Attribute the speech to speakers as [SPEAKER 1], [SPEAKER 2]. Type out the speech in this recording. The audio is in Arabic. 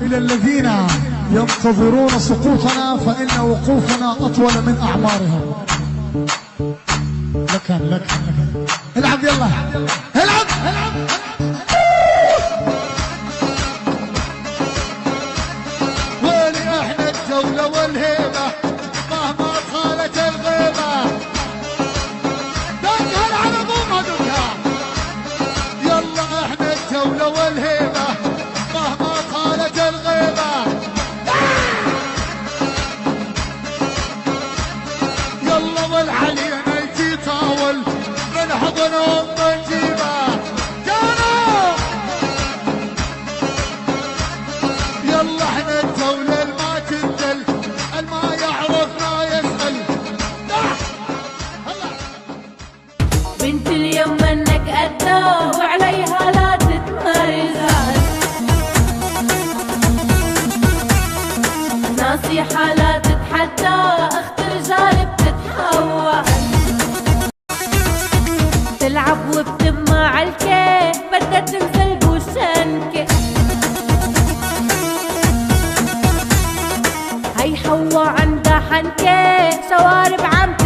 [SPEAKER 1] إلى الذين ينتظرون سقوطنا فإن وقوفنا أطول من أعمارهم. لك العب يلا العب.
[SPEAKER 2] ويلي احنا الجولة والهيبة مهما طالت الغيبة. دقها على ضمها دقها. يلا احنا الجولة والهيبة مهما طالت الغيبة. يلا والعلينا يجي طاول من حضنهم بنجيبه. كانوا يلا احنا الدولة الما تنزل الما يعرفنا يسأل.
[SPEAKER 3] بنت اليوم منك قدها وعليها لا تتمرزها. نصيحة لا تتحدى اخت رجال بتتهوى. تلعب وبتما عالكيف بدها تنزل بوشنكة. هي حوا عندها حنكة شوارب عم